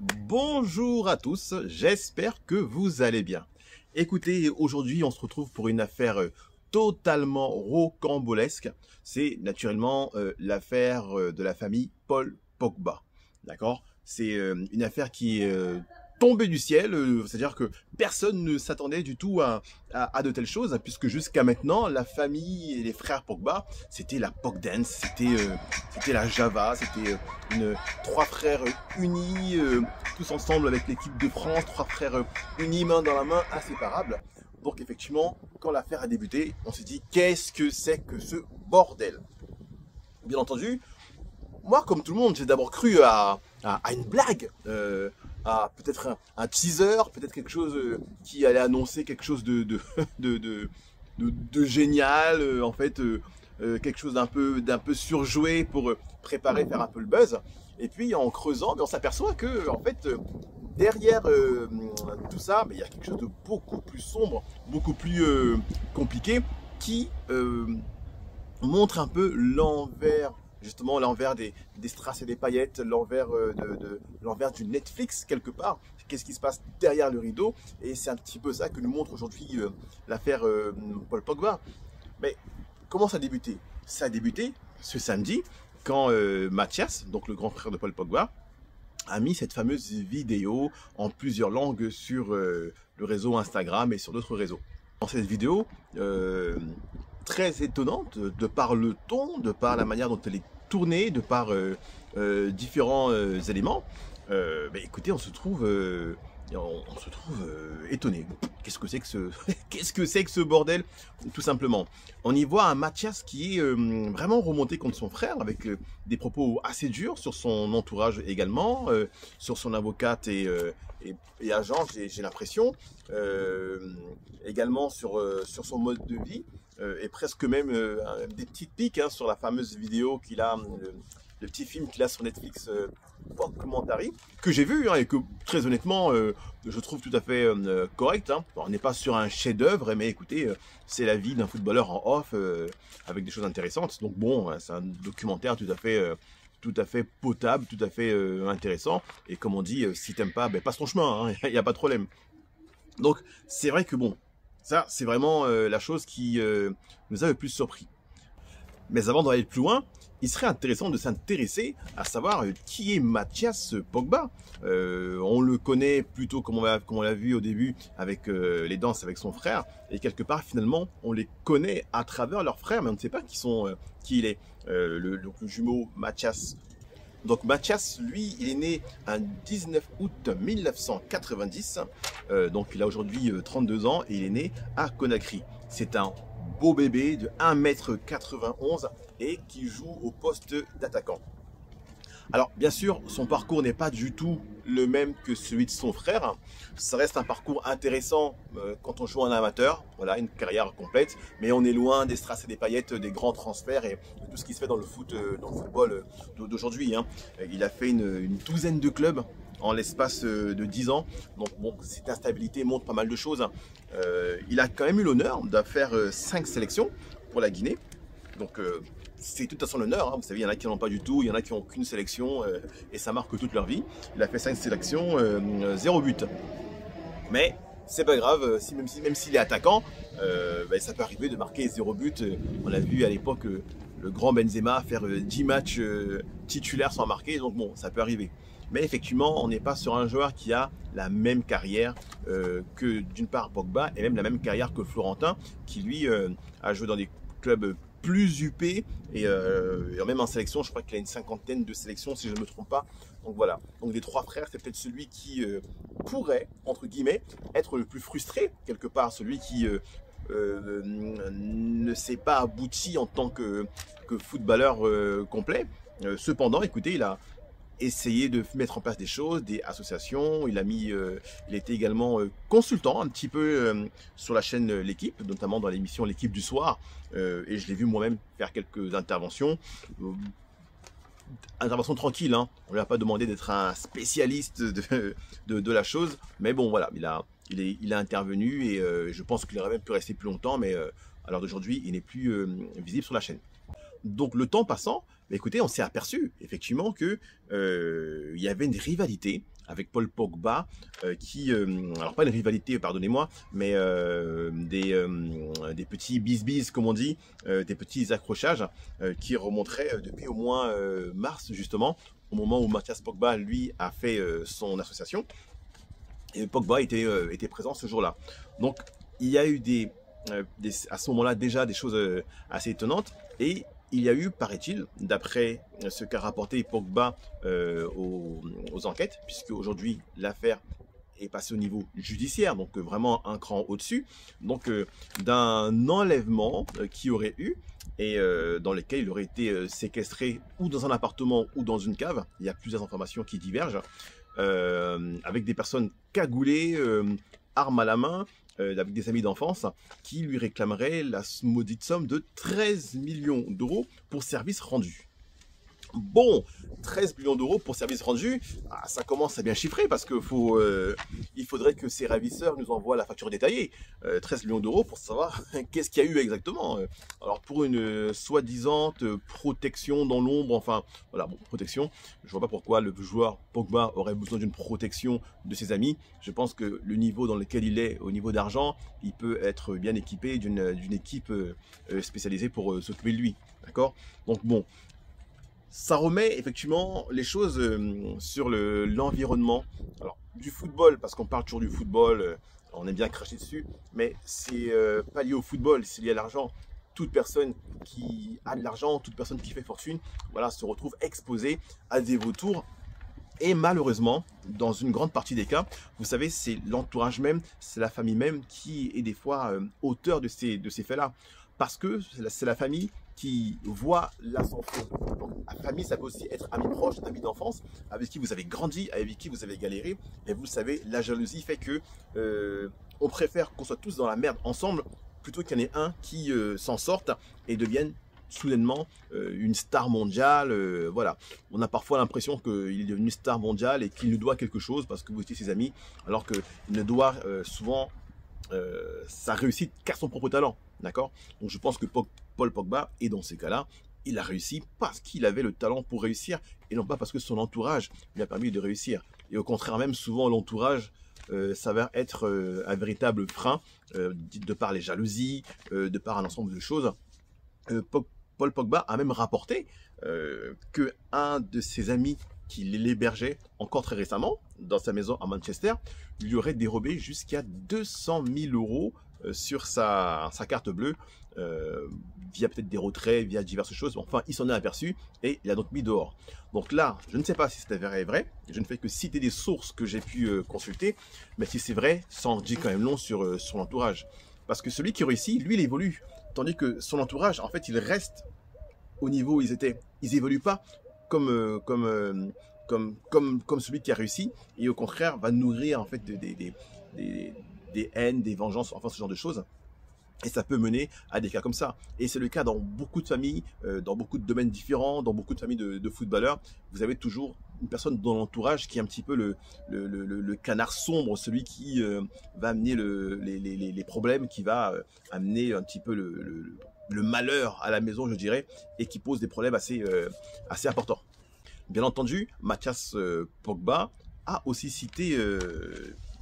Bonjour à tous, j'espère que vous allez bien. Écoutez, aujourd'hui on se retrouve pour une affaire totalement rocambolesque. C'est naturellement l'affaire de la famille Paul Pogba. D'accord? C'est une affaire qui est tombée du ciel, c'est-à-dire que personne ne s'attendait du tout à de telles choses, hein, puisque jusqu'à maintenant, la famille et les frères Pogba, c'était la Pogdance, c'était la Java, c'était trois frères unis, tous ensemble avec l'équipe de France, trois frères unis main dans la main, inséparables. Donc effectivement, quand l'affaire a débuté, on s'est dit qu'est-ce que c'est que ce bordel? Bien entendu, moi comme tout le monde, j'ai d'abord cru à une blague, à peut-être un teaser, peut-être quelque chose qui allait annoncer quelque chose de génial, en fait, quelque chose d'un peu surjoué pour préparer, faire un peu le buzz. Et puis en creusant, on s'aperçoit que en fait derrière tout ça, mais il y a quelque chose de beaucoup plus sombre, beaucoup plus compliqué, qui montre un peu l'envers, justement l'envers des strass et des paillettes, l'envers l'envers du Netflix quelque part. Qu'est-ce qui se passe derrière le rideau? Et c'est un petit peu ça que nous montre aujourd'hui l'affaire Paul Pogba. Mais comment ça a débuté? Ça a débuté ce samedi quand Mathias, donc le grand frère de Paul Pogba, a mis cette fameuse vidéo en plusieurs langues sur le réseau Instagram et sur d'autres réseaux. Dans cette vidéo, très étonnante de par le ton, de par la manière dont elle est tournée, de par différents éléments, écoutez, on se trouve étonné. Qu'est-ce que c'est que ce, qu'est-ce que c'est que ce bordel? Tout simplement, on y voit un Mathias qui est vraiment remonté contre son frère avec des propos assez durs sur son entourage également, sur son avocate et agent, j'ai l'impression, également sur son mode de vie, et presque même des petites piques hein, sur la fameuse vidéo qu'il a, le petit film qu'il a sur Netflix, Documentary, que j'ai vu hein, et que très honnêtement je trouve tout à fait correct. Hein. On n'est pas sur un chef-d'œuvre, mais écoutez, c'est la vie d'un footballeur en off avec des choses intéressantes. Donc bon, c'est un documentaire tout à fait potable, tout à fait intéressant. Et comme on dit, si t'aimes pas, passe ton chemin, il n'y a pas de problème. Donc c'est vrai que bon, ça c'est vraiment la chose qui nous a le plus surpris. Mais avant d'aller plus loin, il serait intéressant de s'intéresser à savoir qui est Mathias Pogba. On le connaît plutôt comme on l'a vu au début avec les danses avec son frère. Et quelque part, finalement, on les connaît à travers leur frère, mais on ne sait pas qui il est. Le jumeau Mathias. Donc Mathias, lui, il est né un 19 août 1990. Donc il a aujourd'hui 32 ans et il est né à Conakry. C'est un beau bébé de 1,91 m et qui joue au poste d'attaquant. Alors bien sûr, son parcours n'est pas du tout le même que celui de son frère. Ça reste un parcours intéressant quand on joue en amateur. Voilà, une carrière complète, mais on est loin des strass et des paillettes, des grands transferts et de tout ce qui se fait dans le football d'aujourd'hui. Hein. Il a fait une douzaine de clubs en l'espace de 10 ans. Donc bon, cette instabilité montre pas mal de choses. Il a quand même eu l'honneur de faire 5 sélections pour la Guinée. Donc c'est tout à son honneur. Hein. Vous savez, il y en a qui n'en ont pas du tout, il y en a qui n'ont qu'une sélection et ça marque toute leur vie. Il a fait 5 sélections, 0 but. Mais c'est pas grave, même s'il est attaquant, ça peut arriver de marquer 0 but. On a vu à l'époque le grand Benzema faire 10 matchs titulaires sans marquer, donc bon, ça peut arriver. Mais effectivement, on n'est pas sur un joueur qui a la même carrière que d'une part Pogba et même la même carrière que Florentin, qui lui a joué dans des clubs plus huppés et même en sélection, je crois qu'il a une cinquantaine de sélections si je ne me trompe pas. Donc voilà, donc des trois frères, c'est peut-être celui qui pourrait, entre guillemets, être le plus frustré quelque part, celui qui ne s'est pas abouti en tant que footballeur complet. Cependant, écoutez, il a essayé de mettre en place des choses, des associations. Il était également consultant un petit peu sur la chaîne L'équipe, notamment dans l'émission L'équipe du soir. Et je l'ai vu moi-même faire quelques interventions. Intervention tranquille, hein. On ne lui a pas demandé d'être un spécialiste de la chose. Mais bon, voilà, il a intervenu et je pense qu'il aurait même pu rester plus longtemps. Mais à l'heure d'aujourd'hui, il n'est plus visible sur la chaîne. Donc le temps passant, écoutez, on s'est aperçu effectivement que il y avait une rivalité avec Paul Pogba, alors pas une rivalité, pardonnez-moi, mais des petits bis-bis, comme on dit, des petits accrochages qui remonteraient depuis au moins mars, justement, au moment où Mathias Pogba, lui, a fait son association. Et Pogba était présent ce jour-là. Donc, il y a eu à ce moment-là déjà des choses assez étonnantes. Et il y a eu, paraît-il, d'après ce qu'a rapporté Pogba aux enquêtes, puisque aujourd'hui l'affaire est passée au niveau judiciaire, donc vraiment un cran au-dessus, donc d'un enlèvement qui aurait eu et dans lequel il aurait été séquestré ou dans un appartement ou dans une cave. Il y a plusieurs informations qui divergent. Avec des personnes cagoulées, armes à la main, avec des amis d'enfance, qui lui réclameraient la maudite somme de 13 millions d'euros pour service rendu. Bon, 13 millions d'euros pour service rendu, ça commence à bien chiffrer parce que il faudrait que ces ravisseurs nous envoient la facture détaillée. 13 millions d'euros pour savoir qu'est-ce qu'il y a eu exactement. Alors pour une soi-disant protection dans l'ombre, enfin voilà, bon, protection, je vois pas pourquoi le joueur Pogba aurait besoin d'une protection de ses amis. Je pense que le niveau dans lequel il est, au niveau d'argent, il peut être bien équipé d'une équipe spécialisée pour s'occuper de lui. D'accord? Donc bon. Ça remet effectivement les choses sur l'environnement. Alors, du football, parce qu'on parle toujours du football, on aime bien cracher dessus, mais c'est pas lié au football, c'est lié à l'argent. Toute personne qui a de l'argent, toute personne qui fait fortune, voilà, se retrouve exposée à des vautours. Et malheureusement, dans une grande partie des cas, vous savez, c'est l'entourage même, c'est la famille même qui est des fois auteur de ces faits-là. Parce que c'est la famille qui voit l'ascension. Donc, la famille, ça peut aussi être amis proches, amis d'enfance, avec qui vous avez grandi, avec qui vous avez galéré. Et vous le savez, la jalousie fait que on préfère qu'on soit tous dans la merde ensemble, plutôt qu'il y en ait un qui s'en sorte et devienne soudainement une star mondiale. Voilà. On a parfois l'impression qu'il est devenu une star mondiale et qu'il nous doit quelque chose parce que vous étiez ses amis, alors qu'il ne doit souvent sa réussite qu'à son propre talent. D'accord? Donc je pense que Paul Pogba est dans ces cas-là. Il a réussi parce qu'il avait le talent pour réussir et non pas parce que son entourage lui a permis de réussir. Et au contraire, même souvent l'entourage s'avère être un véritable frein de par les jalousies, de par un ensemble de choses. Paul Pogba a même rapporté que un de ses amis qui l'hébergeait encore très récemment dans sa maison à Manchester lui aurait dérobé jusqu'à 200 000 euros sur sa carte bleue via peut-être des retraits, via diverses choses. Enfin, il s'en est aperçu et il a donc mis dehors. Donc là, je ne sais pas si c'est vrai. Je ne fais que citer des sources que j'ai pu consulter. Mais si c'est vrai, ça en dit quand même long sur son entourage. Parce que celui qui réussit, lui, il évolue. Tandis que son entourage, en fait, il reste au niveau où ils étaient. Ils n'évoluent pas comme celui qui a réussi. Et au contraire, va nourrir en fait des haines, des vengeances, enfin ce genre de choses. Et ça peut mener à des cas comme ça. Et c'est le cas dans beaucoup de familles, dans beaucoup de domaines différents, dans beaucoup de familles de footballeurs. Vous avez toujours une personne dans l'entourage qui est un petit peu le canard sombre, celui qui va amener les problèmes, qui va amener un petit peu le malheur à la maison, je dirais, et qui pose des problèmes assez importants. Bien entendu, Mathias Pogba a aussi cité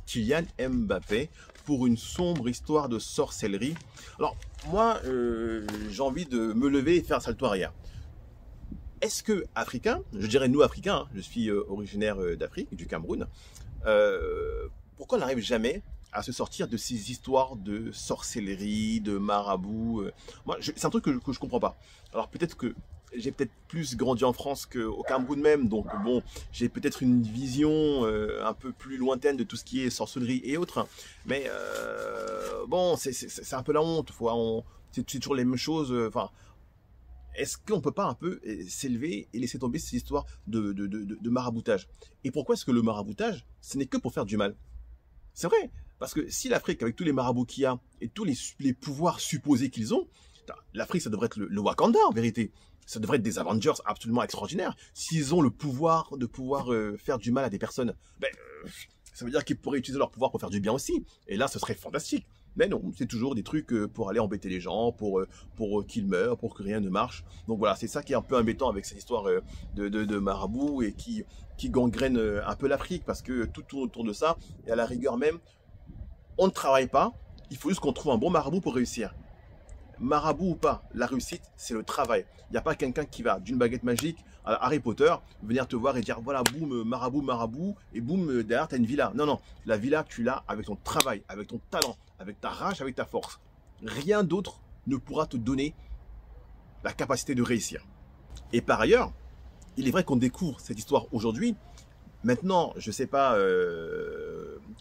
Kylian Mbappé pour une sombre histoire de sorcellerie. Alors, moi, j'ai envie de me lever et faire un salto arrière. Est-ce que Africain, je dirais nous Africains, je suis originaire d'Afrique, du Cameroun, pourquoi on n'arrive jamais à se sortir de ces histoires de sorcellerie, de marabout Moi, c'est un truc que je comprends pas. Alors peut-être que j'ai peut-être plus grandi en France qu'au Cameroun même, donc bon, j'ai peut-être une vision un peu plus lointaine de tout ce qui est sorcellerie et autres, mais bon, c'est un peu la honte, c'est toujours les mêmes choses, enfin, est-ce qu'on peut pas un peu s'élever et laisser tomber ces histoires de maraboutage? Et pourquoi est-ce que le maraboutage, ce n'est que pour faire du mal? C'est vrai, parce que si l'Afrique, avec tous les marabouts qu'il y a, et tous les pouvoirs supposés qu'ils ont, l'Afrique, ça devrait être le Wakanda, en vérité. Ça devrait être des Avengers absolument extraordinaires. S'ils ont le pouvoir de pouvoir faire du mal à des personnes, ben, ça veut dire qu'ils pourraient utiliser leur pouvoir pour faire du bien aussi. Et là, ce serait fantastique. Mais non, c'est toujours des trucs pour aller embêter les gens, pour qu'ils meurent, pour que rien ne marche. Donc voilà, c'est ça qui est un peu embêtant avec cette histoire de marabout et qui gangrène un peu l'Afrique parce que tout tourne autour de ça. Et à la rigueur même, on ne travaille pas, il faut juste qu'on trouve un bon marabout pour réussir. Marabout ou pas, la réussite, c'est le travail. Il n'y a pas quelqu'un qui va, d'une baguette magique à Harry Potter, venir te voir et dire voilà, boum, marabout, marabout, et boum, derrière, tu as une villa. Non, non, la villa, tu l'as avec ton travail, avec ton talent, avec ta rage, avec ta force. Rien d'autre ne pourra te donner la capacité de réussir. Et par ailleurs, il est vrai qu'on découvre cette histoire aujourd'hui. Maintenant, je ne sais pas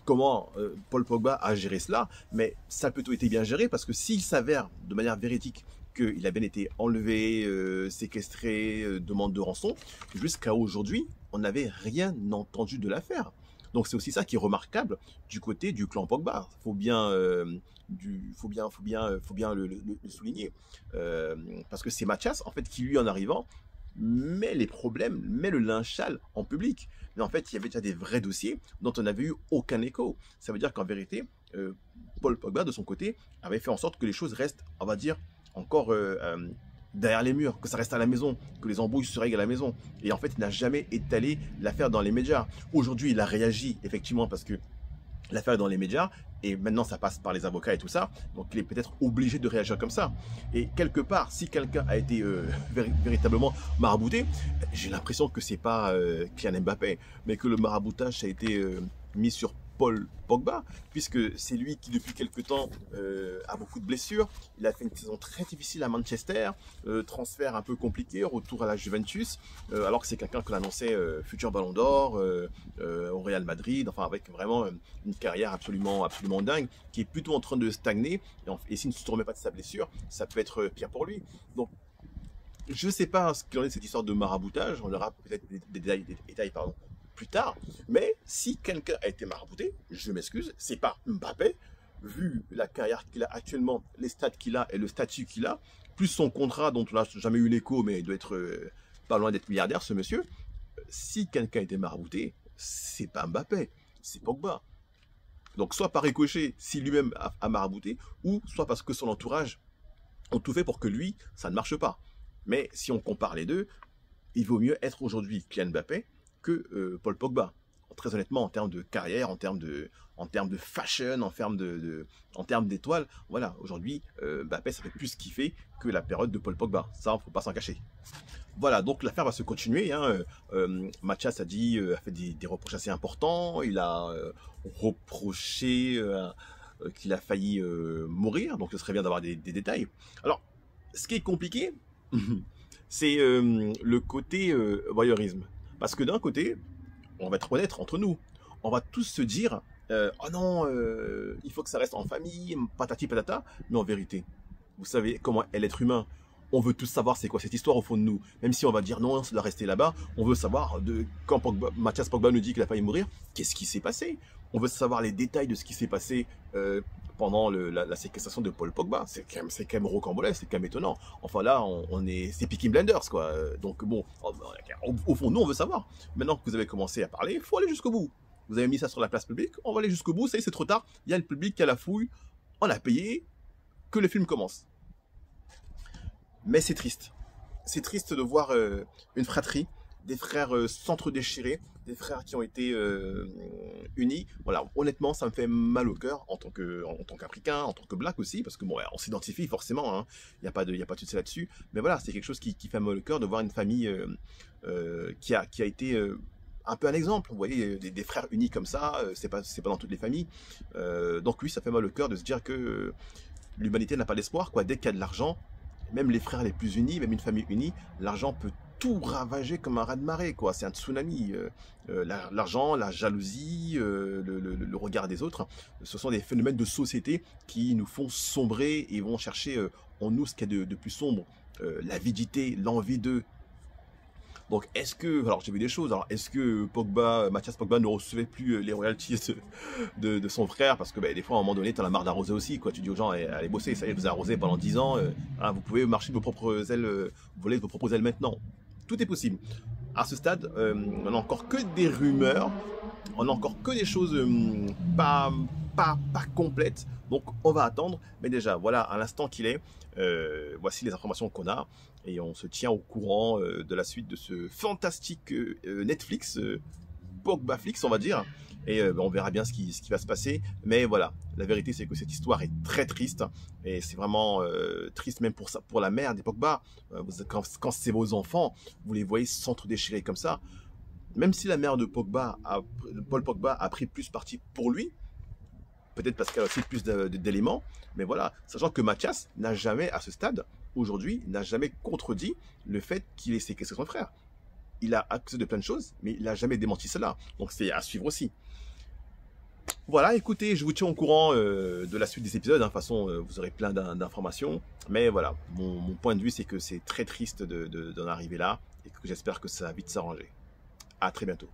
comment Paul Pogba a géré cela, mais ça a plutôt été bien géré parce que s'il s'avère de manière véridique qu'il a bien été enlevé, séquestré, demande de rançon, jusqu'à aujourd'hui, on n'avait rien entendu de l'affaire. Donc c'est aussi ça qui est remarquable du côté du clan Pogba. Faut bien le souligner. Parce que c'est Mathias, en fait, qui lui, en arrivant, met les problèmes, met le linge sale en public. Mais en fait, il y avait déjà des vrais dossiers dont on n'avait eu aucun écho. Ça veut dire qu'en vérité, Paul Pogba, de son côté, avait fait en sorte que les choses restent, on va dire, encore derrière les murs, que ça reste à la maison, que les embrouilles se règlent à la maison. Et en fait, il n'a jamais étalé l'affaire dans les médias. Aujourd'hui, il a réagi, effectivement, parce que l'affaire est dans les médias, et maintenant ça passe par les avocats et tout ça, donc il est peut-être obligé de réagir comme ça. Et quelque part, si quelqu'un a été véritablement marabouté, j'ai l'impression que c'est pas Kylian Mbappé, mais que le maraboutage a été mis sur Paul Pogba, puisque c'est lui qui depuis quelque temps a beaucoup de blessures. Il a fait une saison très difficile à Manchester, transfert un peu compliqué, retour à la Juventus, alors que c'est quelqu'un que l'on annonçait futur Ballon d'Or au Real Madrid, enfin avec vraiment une carrière absolument dingue, qui est plutôt en train de stagner, et s'il ne se remet pas de sa blessure, ça peut être pire pour lui. Donc je ne sais pas ce qu'il en est de cette histoire de maraboutage, on aura peut-être des détails plus tard, mais si quelqu'un a été marabouté, je m'excuse, c'est pas Mbappé, vu la carrière qu'il a actuellement, les stats qu'il a et le statut qu'il a, plus son contrat dont on n'a jamais eu l'écho, mais il doit être pas loin d'être milliardaire ce monsieur. Si quelqu'un a été marabouté, c'est pas Mbappé, c'est Pogba. Donc soit par ricochet, si lui-même a marabouté, ou soit parce que son entourage ont tout fait pour que lui, ça ne marche pas. Mais si on compare les deux, il vaut mieux être aujourd'hui Kylian Mbappé que Paul Pogba. Très honnêtement, en termes de carrière, en termes de fashion, en termes d'étoiles, voilà, aujourd'hui, Mbappé, ça fait plus kiffer que la période de Paul Pogba. Ça, il ne faut pas s'en cacher. Voilà, donc l'affaire va se continuer. Hein. Mathias a fait des reproches assez importants. Il a reproché qu'il a failli mourir, donc ce serait bien d'avoir des détails. Alors, ce qui est compliqué, c'est le côté voyeurisme. Parce que d'un côté, on va être honnête entre nous, on va tous se dire oh non, il faut que ça reste en famille, patati patata, mais en vérité, vous savez comment est l'être humain. On veut tous savoir c'est quoi cette histoire au fond de nous. Même si on va dire non, ça doit rester là-bas, on veut savoir quand Mathias Pogba nous dit qu'il a failli mourir, qu'est-ce qui s'est passé? On veut savoir les détails de ce qui s'est passé pendant la séquestration de Paul Pogba. C'est quand même rocambolesque, c'est quand même étonnant. Enfin là, c'est Peaky Blinders, quoi. Donc bon, au fond, nous, on veut savoir. Maintenant que vous avez commencé à parler, il faut aller jusqu'au bout. Vous avez mis ça sur la place publique, on va aller jusqu'au bout, ça y est, c'est trop tard. Il y a le public qui a la fouille, on a payé, que le film commence. Mais c'est triste. C'est triste de voir une fratrie, des frères s'entre-déchirer, des frères qui ont été unis. Voilà, honnêtement, ça me fait mal au cœur en tant qu'Africain, en tant que Black aussi, parce que bon, on s'identifie forcément, hein. Il n'y a pas de souci là-dessus. Mais voilà, c'est quelque chose qui fait mal au cœur de voir une famille qui a été un peu un exemple. Vous voyez, des frères unis comme ça, c'est pas dans toutes les familles. Donc oui, ça fait mal au cœur de se dire que l'humanité n'a pas d'espoir, quoi. Dès qu'il y a de l'argent, même les frères les plus unis, même une famille unie, l'argent peut tout ravager comme un raz-de-marée, quoi. C'est un tsunami. L'argent, la jalousie, le regard des autres, ce sont des phénomènes de société qui nous font sombrer et vont chercher en nous ce qu'il y a de plus sombre. L'avidité, l'envie d'eux. Donc est-ce que, alors j'ai vu des choses, alors est-ce que Mathias Pogba ne recevait plus les royalties de son frère, parce que des fois à un moment donné t'en as marre d'arroser aussi, quoi. Tu dis aux gens allez bosser, ça y est, vous avez arrosé pendant 10 ans, vous pouvez marcher de vos propres ailes, voler de vos propres ailes maintenant. Tout est possible. À ce stade, on n'a encore que des rumeurs, on n'a encore que des choses pas pas complète. Donc on va attendre. Mais déjà, voilà, à l'instant qu'il est, voici les informations qu'on a. Et on se tient au courant de la suite de ce fantastique Netflix, Pogbaflix, on va dire. Et on verra bien ce qui va se passer. Mais voilà, la vérité, c'est que cette histoire est très triste. Et c'est vraiment triste même pour la mère des Pogba. Quand c'est vos enfants, vous les voyez s'entre-déchirer comme ça. Même si la mère de Pogba, Paul Pogba, a pris plus parti pour lui, peut-être parce qu'elle a aussi plus d'éléments, mais voilà, sachant que Mathias n'a jamais, à ce stade, aujourd'hui, n'a jamais contredit le fait qu'il ait séquestré son frère. Il a accusé de plein de choses, mais il n'a jamais démenti cela. Donc c'est à suivre aussi. Voilà, écoutez, je vous tiens au courant de la suite des épisodes. De toute façon, vous aurez plein d'informations. Mais voilà, mon point de vue, c'est que c'est très triste d'en arriver là et que j'espère que ça va vite s'arranger. À très bientôt.